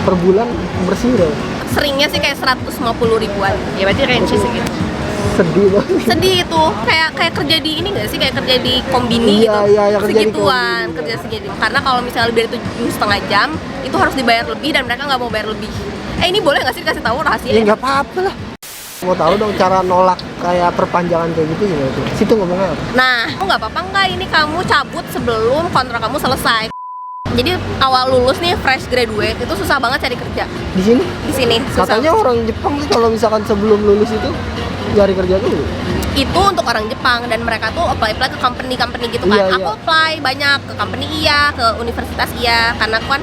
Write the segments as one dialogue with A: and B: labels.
A: per bulan bersih berapa?
B: Seringnya sih kayak 150 ribuan.
C: Ya berarti range segitu.
A: Sedih banget.
B: Sedih itu, kayak kerja di ini nggak sih, kayak kerja di kombini
A: Iya,
B: gitu.
A: iya, kerja di
B: Segituan,
A: kombini,
B: kerja segitu. Karena kalau misalnya lebih dari 7,5 jam, itu harus dibayar lebih dan mereka nggak mau bayar lebih. Ini boleh nggak sih dikasih tahu rahasia?
A: Ya nggak apa-apa lah. Mau tahu dong cara nolak kayak perpanjangan kayak gitu gimana tuh? Situ ngomongnya apa?
B: Nah, nggak apa-apa nggak ini kamu cabut sebelum kontrak kamu selesai. Jadi awal lulus nih fresh graduate itu susah banget cari kerja
A: Di sini?
B: di sini. Susah.
A: Katanya orang Jepang tuh kalau misalkan sebelum lulus itu cari kerja dulu.
B: Itu untuk orang Jepang dan mereka tuh apply ke company gitu kan.
A: Iya,
B: Aku
A: iya.
B: apply banyak ke company iya, ke universitas iya, karena aku kan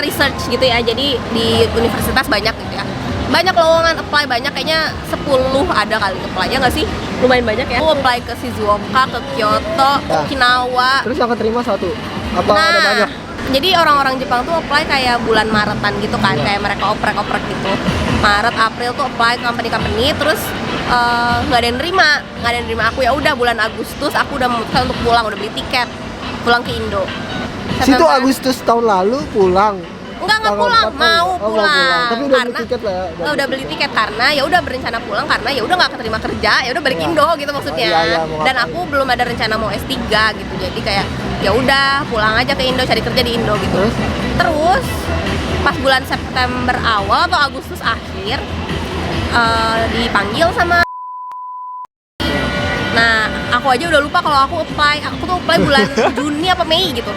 B: research gitu ya. Jadi di universitas banyak gitu ya. Banyak lowongan apply, banyak kayaknya 10 ada kali apply ya nggak sih? Lumayan banyak ya. Aku apply ke Shizuoka, ke Kyoto,
A: Ya.
B: Okinawa.
A: Terus yang keterima satu? Apa ada
B: Nah,
A: banyak?
B: jadi orang-orang Jepang tuh apply kayak bulan Maretan gitu kan, kayak mereka oprek-oprek gitu. Maret, April tuh apply ke company, terus nggak ada yang nerima aku. Ya udah bulan Agustus aku udah memutuskan untuk pulang, udah beli tiket pulang ke Indo.
A: Situ
B: September-
A: Agustus tahun lalu pulang.
B: Enggak
A: Tanggal
B: pulang,
A: 4
B: mau
A: oh,
B: pulang.
A: Tapi udah beli
B: Karena-
A: tiket lah ya.
B: udah beli tiket karena ya udah berencana pulang karena ya udah nggak keterima kerja, ya udah balik
A: Iya.
B: Indo gitu maksudnya.
A: Oh, iya, mau
B: Dan
A: ngapain.
B: aku belum ada rencana mau S3 gitu. Jadi kayak ya udah pulang aja ke Indo, cari kerja di Indo gitu. Terus pas bulan September awal atau Agustus akhir dipanggil sama. Nah, aku aja udah lupa kalau aku tuh apply bulan Juni apa Mei gitu.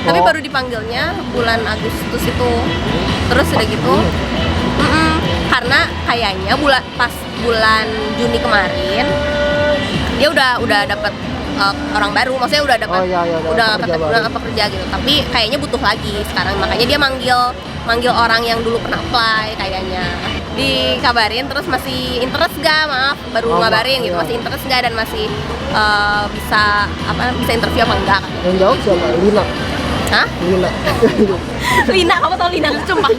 B: Tapi
A: Oh.
B: baru dipanggilnya bulan Agustus itu. Terus udah gitu, karena kayaknya pas bulan Juni kemarin dia udah dapat orang baru, maksudnya udah dapat
A: Oh, iya, iya,
B: udah
A: pekerja baru.
B: udah pekerja gitu. Tapi kayaknya butuh lagi sekarang, makanya dia manggil orang yang dulu pernah apply kayaknya. Dikabarin terus masih interest gak, maaf baru
A: Oh,
B: ngabarin gitu,
A: iya.
B: masih interest gak dan masih bisa interview apa enggak kan.
A: Yang jawab siapa? Lina.
B: Hah?
A: Lina.
B: Lina, kamu tau Lina? Sumpah.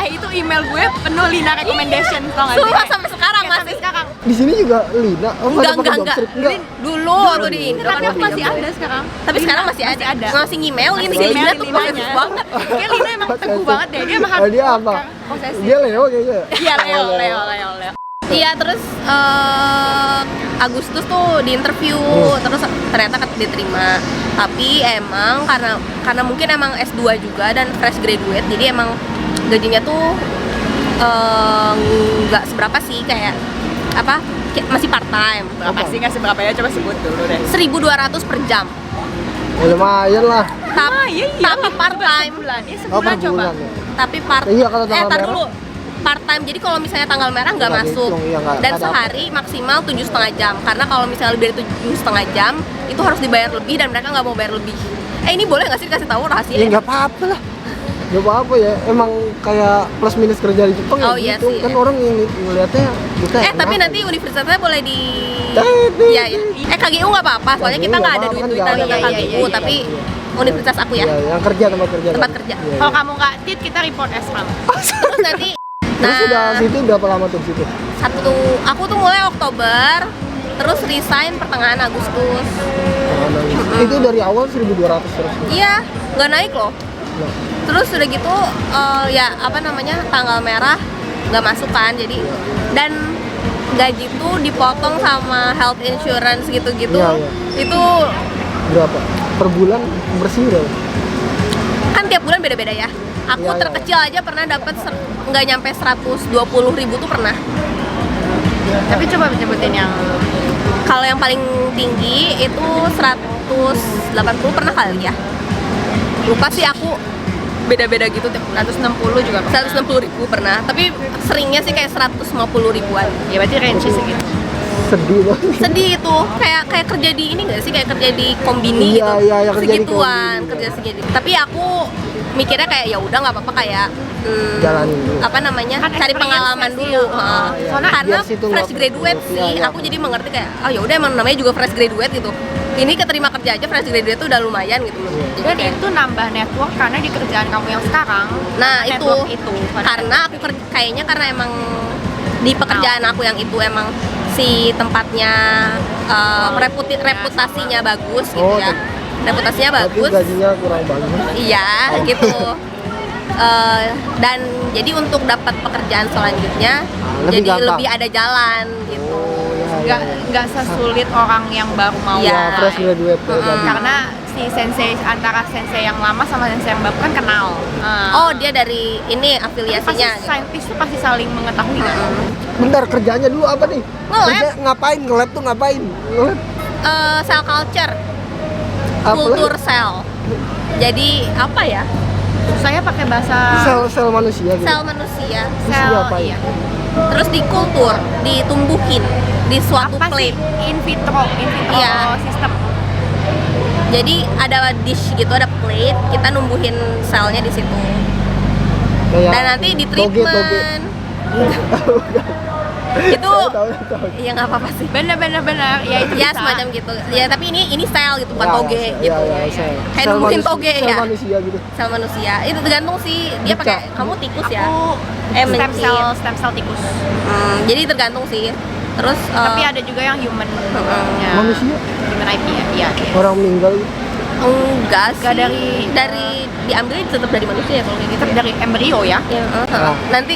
C: Itu email gue penuh Lina recommendation, tau gak sih?
B: Sumpah sampai sekarang
C: Kayak
B: masih.
C: sampai sekarang.
A: Di sini juga Lina. Oh,
B: Enggak,
A: pakai
B: enggak.
A: job street? Enggak.
B: Dulu waktu di Indo
C: Tapi
B: kan
C: aku masih ada sekarang.
B: Tapi sekarang masih
C: Masih
B: ada.
C: ada.
B: Masih ngemailin
C: Masih
B: sih. Lina
C: emailin
B: tuh
C: Linanya.
B: posesif banget.
C: Kayak Lina emang teguh banget deh. Dia emang
A: Oh, dia apa?
C: posesif.
A: Dia Leo kayaknya.
C: Iya, Leo.
B: Iya, terus Agustus tuh di interview, terus ternyata diterima. Tapi emang karena mungkin emang S2 juga dan fresh graduate, jadi emang gajinya tuh nggak seberapa sih, kayak masih part time.
C: Berapa sih, nggak seberapa ya? Coba sebut dulu deh.
B: 1.200 per jam.
A: Ya, lumayan lah.
B: Tapi part time.
C: Sebulan. Ya
A: Oh,
C: sebulan
A: per
C: coba.
A: bulan ya.
B: Tapi
A: Iya, kalau tanggal
B: tar
A: merah.
B: dulu. Part time, jadi kalau misalnya tanggal merah nggak
A: Nggak
B: masuk.
A: dihitung, iya, nggak
B: Dan
A: dapat.
B: sehari maksimal 7,5 jam. Karena kalau misalnya lebih dari 7,5 jam itu harus dibayar lebih dan mereka nggak mau bayar lebih. Ini boleh nggak sih dikasih tahu rahasia?
A: Ya nggak apa-apa lah. Nggak apa-apa ya. Emang kayak plus minus kerja di Jepang
B: Oh,
A: ya
B: iya
A: gitu.
B: sih,
A: Kan
B: iya.
A: orang yang ngeliatnya kita
B: Tapi
A: enak.
B: nanti universitasnya boleh di.
A: Tapi-
B: Iya, iya. KGU nggak apa-apa, soalnya kita
A: KGU
B: nggak ada
A: nggak apa-apa,
B: duit-duitan
A: kan
B: ke
A: nggak ada.
B: KGU,
C: Iya,
B: tapi
A: iya.
B: universitas aku ya.
A: Iya, yang kerja tempat kerja.
B: Tempat
A: kan?
B: kerja.
A: Iya,
C: Kalau
A: iya.
C: kamu nggak tit, kita report Esmal.
B: Terus nanti.
A: Terus udah situ berapa lama tuh di situ?
B: Aku tuh mulai Oktober, terus resign pertengahan Agustus.
A: Itu dari awal 1.200 terus.
B: Iya, nggak naik loh.
A: Nah,
B: Terus udah gitu tanggal merah nggak masuk kan, jadi dan gaji tuh dipotong sama health insurance gitu-gitu.
A: Iya, iya.
B: Itu
A: berapa? Per bulan bersih berapa?
B: kan tiap bulan beda-beda ya. Aku
A: Iya, iya,
B: terkecil aja pernah dapat nggak nyampe 120.000 tuh pernah.
C: Tapi coba nyebutin yang
B: Kalau yang paling tinggi itu 180 pernah kali ya. Lupa sih aku, beda-beda gitu tiap bulan.
C: 160 juga.
B: 160.000 pernah, tapi seringnya sih kayak 150 ribuan.
C: Ya berarti range segitu.
A: Sedih banget.
B: Sedih itu, kayak kerja di ini nggak sih, kayak kerja di kombini
A: Iya,
B: gitu.
A: iya, iya, kerja di
B: Segituan,
A: kombini,
B: kerja
A: iya.
B: segitu. Tapi aku mikirnya kayak ya udah nggak apa-apa, kayak
A: Jalanin dulu.
B: Cari
C: Kan experience
B: pengalaman
C: sih,
B: dulu.
C: iya.
B: Soalnya karena
A: Biar situ
B: fresh
A: nggak
B: graduate
A: perlu.
B: sih,
A: Iya, iya.
B: aku jadi mengerti kayak ya udah emang namanya juga fresh graduate gitu. Ini keterima kerja aja fresh graduate tuh udah lumayan gitu loh. Jadi
C: Dan
B: kayak-
C: itu nambah network karena di kerjaan kamu yang sekarang.
B: Nah
C: network itu.
B: karena aku kayaknya karena emang di pekerjaan aku yang itu emang si tempatnya reputasinya bagus gitu
A: Oh,
B: ya. Reputasinya
A: Tapi
B: bagus.
A: gajinya kurang bagus.
B: Iya gitu. Dan jadi untuk dapat pekerjaan selanjutnya
A: lebih
B: jadi
A: gampang.
B: lebih ada jalan gitu.
A: Oh, ya,
C: Nggak sesulit orang yang baru mau.
B: Iya.
A: Ya, fresh graduate ya, tadi.
C: Karena si sensei antara sensei yang lama sama sensei yang baru kan kenal.
B: Oh, dia dari ini
C: pasti
B: afiliasinya gitu.
C: saintis tuh pasti saling mengetahui kan.
A: Bentar, kerjanya dulu apa nih?
B: Nge-lab.
A: Kerja ngapain? Nge-lab tuh ngapain? Nge-lab
B: Cell culture,
A: apa
B: kultur
A: lagi?
B: sel. Jadi apa ya?
C: Saya pakai bahasa
A: Sel manusia gitu.
B: Sel manusia.
A: Terus diapain?
C: iya.
B: Terus dikultur, ditumbuhin di suatu
C: Apa sih?
B: plate.
C: In vitro
B: Iya.
C: sistem.
B: Jadi ada dish gitu, ada plate, kita numbuhin selnya di situ.
A: Kayak
B: Dan nanti di
A: toge.
B: treatment. Itu
A: Tahu.
B: ya nggak apa-apa sih.
C: Bener ya itu
B: Ya
C: bisa.
B: semacam gitu. Ya tapi ini sel gitu, bukan toge gitu. Kayak
A: Sel
B: numbuhin
A: manusia-
B: toge
A: sel
B: ya.
A: manusia gitu.
B: Sel manusia. Itu tergantung sih dia
A: Bisa.
B: pakai kamu tikus ya.
C: Aku
B: mencit.
C: stem cell tikus.
B: Jadi tergantung sih. Terus
C: Tapi ada juga yang human ya.
A: Manusia?
C: Human IP ya. Iya.
A: Orang meninggal gitu.
B: enggak sih.
C: Enggak
B: dari diambilnya tetap dari manusia ya kalau kayak gitu.
C: Tetap dari embrio ya.
B: Ya,
A: Nah.
B: Nanti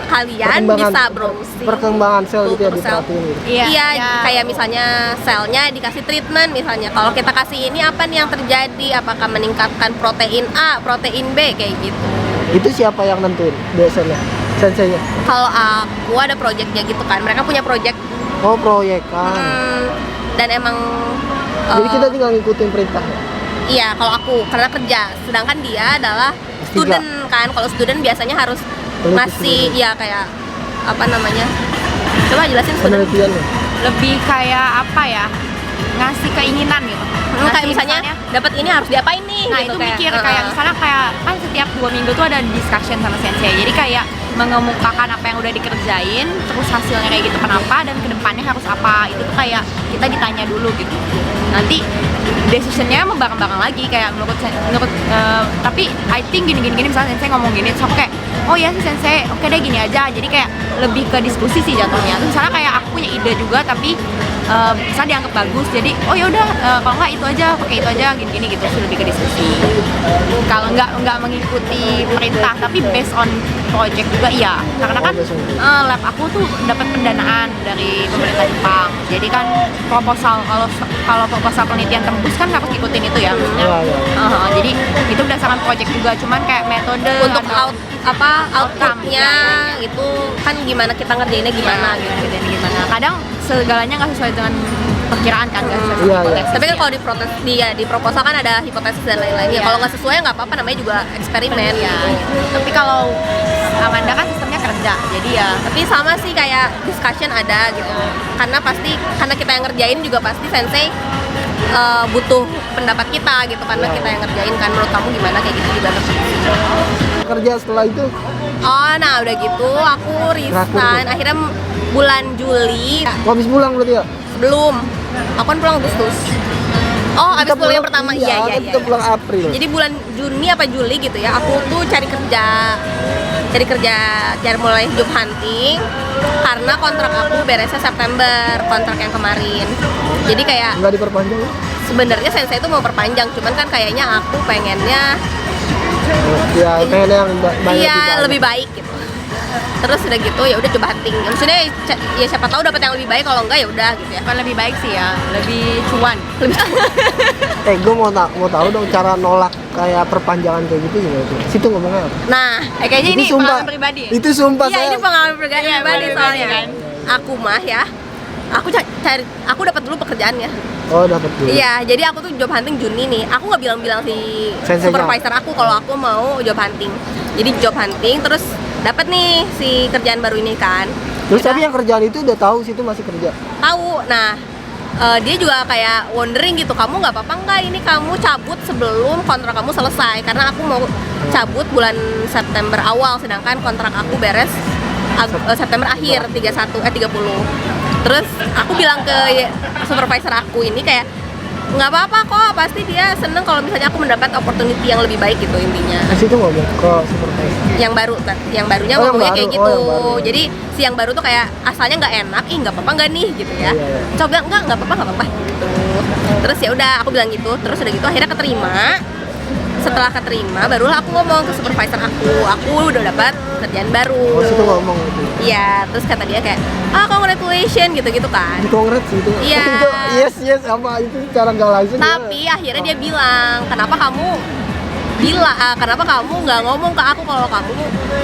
B: kalian bisa browsing
A: perkembangan sel gitu ya
B: kultur sel.
A: diperhatiin gitu.
C: Iya.
B: Iya,
C: ya.
B: kayak misalnya selnya dikasih treatment misalnya. Kalau kita kasih ini apa nih yang terjadi? Apakah meningkatkan protein A, protein B kayak gitu.
A: Itu siapa yang nentuin biasanya? Senseinya?
B: Kalau aku ada projectnya gitu kan. Mereka punya project
A: Oh, proyek kan.
B: dan emang
A: Jadi
B: eh,
A: kita tinggal ngikutin perintah.
B: iya, kalau aku karena kerja, sedangkan dia adalah
A: S3.
B: student kan. Kalau student biasanya harus
A: Peneliti
B: ngasih
A: sendiri.
B: ya kayak apa namanya? Coba jelasin student.
A: Penelitiannya.
C: Lebih kayak apa ya? Ngasih keinginan gitu.
B: Kayak
C: Ngasih
B: misalnya dapat ini harus diapain nih
C: Nah
B: gitu
C: itu mikir kayak misalnya kayak kan setiap 2 minggu tuh ada discussion sama sensei. Jadi kayak mengemukakan apa yang udah dikerjain, terus hasilnya kayak gitu kenapa dan kedepannya harus apa. Itu tuh kayak kita ditanya dulu gitu. Nanti decisionnya bareng-bareng lagi kayak menurut tapi I think gini misalnya sensei ngomong gini, terus aku kayak oh ya sih sensei, oke deh gini aja. Jadi kayak lebih ke diskusi sih jatuhnya. Terus misalnya kayak aku punya ide juga tapi bisa dianggap bagus, jadi oh ya udah kalau nggak itu aja pakai itu aja gini gitu sih, lebih ke diskusi. Kalau nggak mengikuti perintah tapi based on project juga iya, karena kan lab aku tuh dapat pendanaan dari pemerintah Jepang, jadi kan kalau proposal penelitian tembus kan harus ikutin itu ya maksudnya.
A: Iya.
C: Jadi itu berdasarkan project juga, cuman kayak metode
B: untuk
C: atau
B: outputnya itu kan gimana kita ngerjainnya gimana gitu.
C: gimana. Kadang segalanya nggak sesuai dengan perkiraan kan, nggak sesuai
A: Iya, iya.
C: hipotesis.
B: Tapi kan kalau di proposal kan ada hipotesis dan lain-lain. Ya
C: Iya.
B: kalau nggak sesuai ya nggak apa-apa, namanya juga eksperimen.
C: Iya.
B: Gitu.
C: Tapi kalau Amanda kan sistemnya kerja, jadi ya
B: Tapi sama sih kayak discussion ada gitu. Karena kita yang ngerjain juga pasti sensei butuh pendapat kita gitu, karena kita yang ngerjain kan, menurut kamu gimana kayak gitu juga terus.
A: Kerja setelah itu
B: Oh, nah udah gitu aku resign akhirnya bulan Juli
A: habis pulang berarti ya?
B: sebelum aku kan pulang Agustus. Oh, abis
A: Kita
B: pulang yang
A: pulang-
B: pertama
A: iya,
B: iya.
A: kita pulang April.
B: Jadi bulan Juni apa Juli gitu ya, aku tuh cari mulai job hunting karena kontrak aku beresnya September, kontrak yang kemarin. Jadi kayak
A: Nggak diperpanjang ya?
B: sebenarnya sensei itu mau perpanjang, cuman kan kayaknya aku pengennya
A: Ya, pengen yang banyak
B: iya lebih baik gitu. Terus udah gitu ya udah coba hunting. Maksudnya ya siapa tahu dapat yang lebih baik, kalau enggak ya udah gitu ya.
C: bukan lebih baik sih ya, lebih cuan.
A: Gue mau tahu dong cara nolak kayak perpanjangan kayak gitu gimana tuh? Situ ngomongnya apa?
B: Nah,
C: Kayaknya ini
A: sumpah.
C: pengalaman pribadi.
A: Itu sumpah
B: iya
A: saya.
B: ini pengalaman pribadi
C: Iya,
B: soalnya
C: pribadi kan.
B: Aku mah ya, aku dapat dulu pekerjaannya.
A: Oh, dapat dulu.
B: Iya, jadi aku tuh job hunting Juni nih. Aku nggak bilang-bilang si
A: Senseinya.
B: supervisor aku kalau aku mau job hunting. Jadi job hunting terus dapat nih si kerjaan baru ini kan.
A: Terus
B: Udah
A: tapi yang kerjaan itu udah tahu situ masih kerja.
B: tahu. Nah, dia juga kayak wondering gitu, kamu nggak apa-apa nggak ini kamu cabut sebelum kontrak kamu selesai, karena aku mau cabut bulan September awal, sedangkan kontrak aku beres September akhir 30. Terus aku bilang ke supervisor aku ini kayak nggak apa-apa kok, pasti dia seneng kalau misalnya aku mendapat opportunity yang lebih baik gitu intinya.
A: Di situ ngomong ke supervisor.
B: Yang barunya
A: Oh, yang
B: ngomongnya
A: baru.
B: kayak
A: Oh,
B: gitu.
A: yang baru.
B: Jadi si yang baru tuh kayak asalnya nggak enak, nggak apa-apa nggak nih gitu ya.
A: Iya, iya.
B: Coba nggak apa-apa gitu. Terus ya udah aku bilang gitu, terus udah gitu akhirnya keterima. setelah keterima barulah aku ngomong ke supervisor aku udah dapat kerjaan baru.
A: Oh, situ ngomong gitu.
B: Iya, terus kata dia kayak, congratulations gitu-gitu kan.
A: Di kongres gitu.
B: Iya.
A: Itu yes apa itu cara nggak langsung.
B: Tapi akhirnya dia bilang, kenapa kamu nggak ngomong ke aku kalau kamu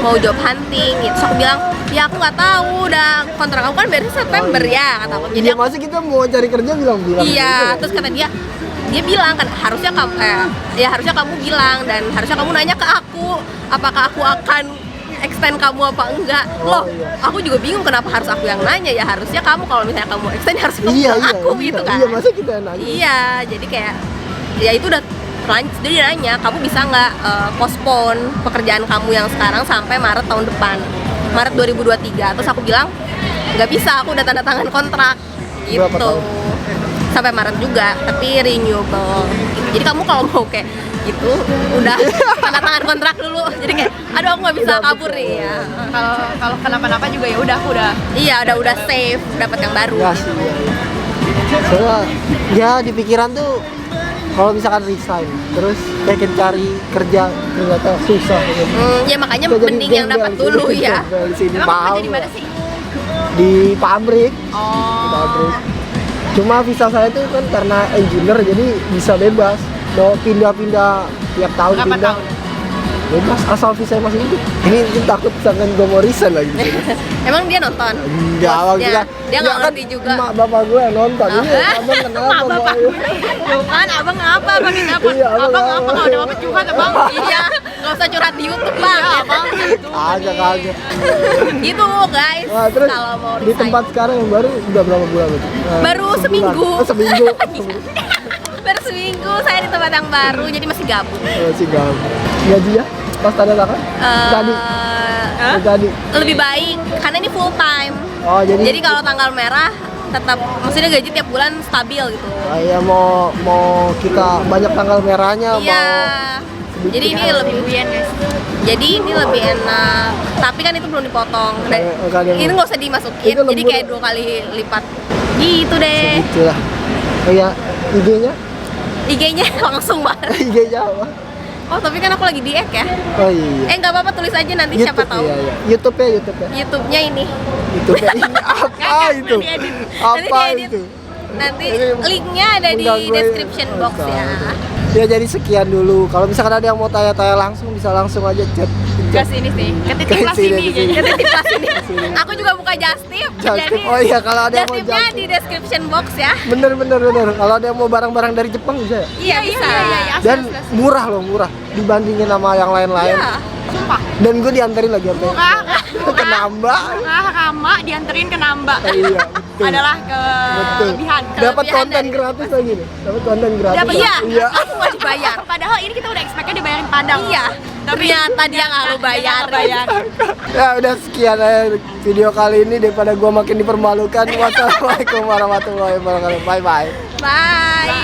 B: mau job hunting gitu. Terus aku bilang, ya aku nggak tahu, udah kontrak aku kan beres September ya kata aku. Jadi
A: Iya, masih kita mau cari kerja bilang
B: iya, terus kata dia bilang kan harusnya kamu bilang dan harusnya kamu nanya ke aku apakah aku akan extend kamu apa enggak. Loh,
A: iya.
B: aku juga bingung kenapa harus aku yang nanya, ya harusnya kamu kalau misalnya kamu extend harus kamu bilang aku gitu kan.
A: Iya, masa kita yang nanya.
B: Iya, jadi kayak ya itu udah lanjut. Dia nanya, kamu bisa nggak postpone pekerjaan kamu yang sekarang sampai Maret tahun depan, Maret 2023. Terus aku bilang nggak bisa, aku udah tanda tangan kontrak gitu.
A: Berapa tahun?
B: Sampai Maret juga, tapi renewable. Jadi kamu kalau mau kayak gitu udah tanda tangan kontrak dulu. Jadi kayak, aduh aku nggak bisa kabur nih ya.
C: Kalau kenapa-napa juga ya udah aku udah
B: Iya, udah safe, dapat yang baru.
A: Ya sih, iya. Soalnya ya di pikiran tuh kalau misalkan resign terus kayak cari kerja ternyata susah gitu.
B: Ya makanya
A: Kita jadi
B: mending yang dapat
A: gembel,
B: dulu
A: jadi
B: ya.
A: gembel di sini
C: Emang
A: mahal.
C: kerja di mana sih?
A: Di pabrik.
C: Oh.
A: Pabrik. Cuma visa saya tuh kan karena engineer jadi bisa bebas. Mau pindah-pindah tiap tahun
C: Berapa
A: pindah.
C: tahun?
A: Bebas asal visa masih hidup. Ini takut sangat gue mau resign lagi.
B: Emang dia nonton?
A: Enggak, abang
B: Bosnya.
A: kita.
B: Dia nggak
A: kan
B: ngerti juga.
A: Mak bapak gue yang nonton.
B: Oh.
A: Ini abang kenapa
C: Mak bapak.
A: mau?
C: Loh kan abang ngapa? Abang ini apa?
A: Iya, abang
C: Abang
A: ngapa?
C: ngapa kalau ada apa curhat abang?
B: Iya, nggak usah curhat di YouTube bang.
C: Iya abang gitu.
A: Kagak.
B: Gitu guys.
A: Nah, terus
B: Kalau mau
A: di
B: resign.
A: tempat sekarang yang baru udah berapa bulan gitu?
B: Baru
A: sebulan.
B: seminggu.
A: Oh, seminggu.
B: Baru seminggu saya di tempat yang baru, jadi masih gabut.
A: Masih gak. Gaji ya? Pas tanda tangan? Tadi. Tadi.
B: Lebih baik karena ini full time.
A: Oh, jadi
B: kalau tanggal merah tetap, maksudnya gaji tiap bulan stabil gitu.
A: ya mau kita banyak tanggal merahnya
B: Iya.
A: sedikit.
B: Jadi ini lebih enak. Tapi kan itu belum dipotong. Dan
A: Nggak ada yang-
B: ini nggak usah dimasukin.
A: Itu
B: Jadi
A: lembut.
B: kayak 2 kali lipat. Gitu deh.
A: Segitu lah. Oh ya, IG-nya?
B: IG-nya langsung banget.
A: IG-nya apa?
B: Oh, tapi kan aku lagi di ya.
A: Oh iya.
B: Nggak apa-apa, tulis aja nanti siapa tahu.
A: Iya, iya. YouTube ya.
B: YouTube-nya ini.
A: YouTube ya. Ini apa itu?
B: Diedit.
A: Apa
B: Nanti diedit.
A: itu?
B: Nanti
A: Ini
B: linknya ada di
A: mengganggu-
B: description box
A: Oh,
B: ya.
A: Ya jadi sekian dulu. Kalau misalkan ada yang mau tanya-tanya langsung bisa langsung aja chat.
C: Ke sini sih. Ke titik
A: Ke
C: kelas
A: sini,
C: ini
A: ke sini.
C: jadi.
B: Jadi kelas ini. Aku juga buka Justip.
A: Justip.
B: Jadi
A: Oh iya, kalau ada yang mau
B: Justipnya
A: Justip.
B: di description box ya.
A: Bener. Kalau ada yang mau barang-barang dari Jepang bisa ya?
B: Iya bisa.
C: Iya.
A: Dan murah loh, murah dibandingin sama yang lain-lain.
B: Iya.
C: Sumpah.
A: Dan gue dianterin lagi sampai
C: Murah.
A: ke Nambah.
C: Murah Rama dianterin ke Namba.
A: Iya, betul.
C: Adalah
A: Betul.
C: kelebihan.
A: Dapat
B: Kelebihan
A: konten
B: dari-
A: gratis lagi nih. Dapat konten gratis.
C: Dapat,
B: Iya.
A: Iya.
B: Aku nggak dibayar.
C: Padahal ini kita udah expect-nya dibayarin Padang.
B: Iya. Ternyata dia nggak mau bayar.
A: Ya udah sekian aja video kali ini daripada gua makin dipermalukan. Wassalamualaikum warahmatullahi wabarakatuh. Bye bye.
B: Bye.